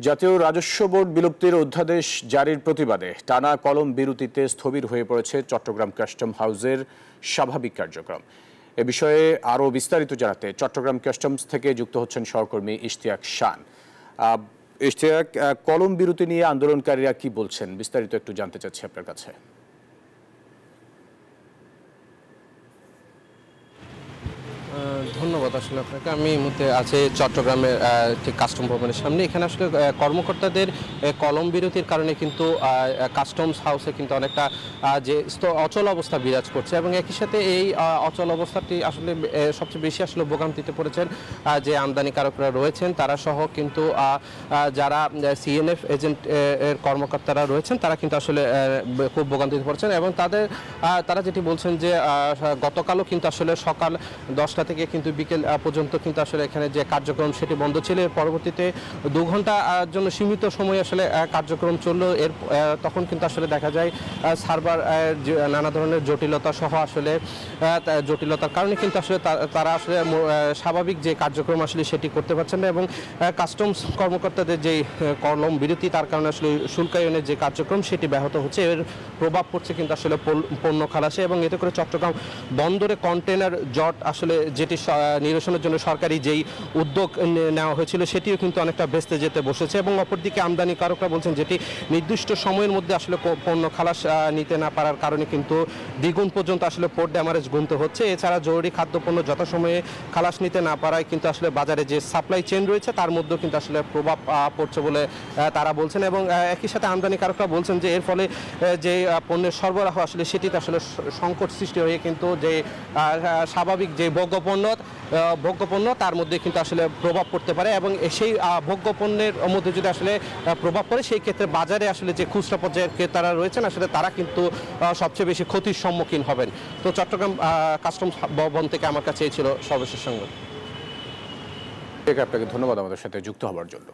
জাতীয় রাজস্ব বোর্ড বিলুপ্তির অধ্যাদেশ জারির প্রতিবাদে টানা কলম বিরতিতে স্থবির হয়ে পড়েছে চট্টগ্রাম কাস্টম হাউসের স্বাভাবিক কার্যক্রম। এ বিষয়ে আরও বিস্তারিত জানাতে চট্টগ্রাম কাস্টমস থেকে যুক্ত হচ্ছেন সহকর্মী ইশতিয়াক শান। ইশতিয়াক, কলম বিরতি নিয়ে আন্দোলনকারীরা কি বলছেন, বিস্তারিত একটু জানতে চাচ্ছি আপনার কাছে। ধন্যবাদ আসলে আপনাকে। আমি এই মুহূর্তে আছি চট্টগ্রামের ঠিক কাস্টম ভবনের সামনে। এখানে আসলে কর্মকর্তাদের কলম বিরতির কারণে কিন্তু কাস্টমস হাউসে কিন্তু অনেকটা যে অচল অবস্থা বিরাজ করছে এবং একই সাথে এই অচল অবস্থাটি আসলে সবচেয়ে বেশি আসলে ভোগান্তিতে পড়েছেন যে আমদানিকারকরা রয়েছেন তারা সহ কিন্তু যারা সিএনএফ এজেন্ট এর কর্মকর্তারা রয়েছেন তারা কিন্তু আসলে খুব ভোগান্তিতে পড়ছেন এবং তারা যেটি বলছেন যে গতকালও কিন্তু আসলে সকাল 10টা থেকে কিন্তু বিকেল পর্যন্ত কিন্তু আসলে এখানে যে কার্যক্রম সেটি বন্ধ ছিল। এর পরবর্তীতে 2 ঘন্টার জন্য সীমিত সময় আসলে কার্যক্রম চললো। তখন কিন্তু আসলে দেখা যায় সার্ভার নানা ধরনের জটিলতা সহ আসলে জটিলতার কারণে কিন্তু আসলে তারা আসলে স্বাভাবিক যে কার্যক্রম আসলে সেটি করতে পারছেন না এবং কাস্টমস কর্মকর্তাদের যে কলম বিরতি তার কারণে আসলে শুল্কায়নের যে কার্যক্রম সেটি ব্যাহত হচ্ছে। এর প্রভাব পড়ছে কিন্তু আসলে পণ্য খালাসে এবং এতে করে চট্টগ্রাম বন্দরে কন্টেনার জট আসলে যেটি নিরসনের জন্য সরকারি যেই উদ্যোগ নেওয়া হয়েছিল সেটিও কিন্তু অনেকটা ভেস্তে যেতে বসেছে এবং অপরদিকে আমদানিকারকরা বলছেন যেটি নির্দিষ্ট সময়ের মধ্যে আসলে পণ্য খালাস নিতে না পারার কারণে কিন্তু দ্বিগুণ পর্যন্ত আসলে পোর্ট ড্যামারেজ গুনতে হচ্ছে। এছাড়া জরুরি খাদ্যপণ্য যথাসময়ে খালাস নিতে না পারায় কিন্তু আসলে বাজারে যে সাপ্লাই চেইন রয়েছে তার মধ্যেও কিন্তু আসলে প্রভাব পড়ছে বলে তারা বলছেন এবং একই সাথে আমদানিকারকরা বলছেন যে এর ফলে যে পণ্যের সরবরাহ আসলে সেটিতে আসলে সংকট সৃষ্টি হয়ে কিন্তু যে স্বাভাবিক যে ভোগ্যপণ্য তার মধ্যে কিন্তু আসলে প্রভাব পড়তে পারে এবং সেই ভোগ্যপণ্যের মধ্যে যদি আসলে প্রভাব পড়ে সেই ক্ষেত্রে বাজারে আসলে যে খুচরা পর্যায়ের ক্রেতারা রয়েছেন আসলে তারা কিন্তু সবচেয়ে বেশি ক্ষতির সম্মুখীন হবেন। তো চট্টগ্রাম কাস্টমস ভবন থেকে আমার কাছে এই ছিল সর্বশেষ সংবাদ। আপনাকে ধন্যবাদ আমাদের সাথে যুক্ত হওয়ার জন্য।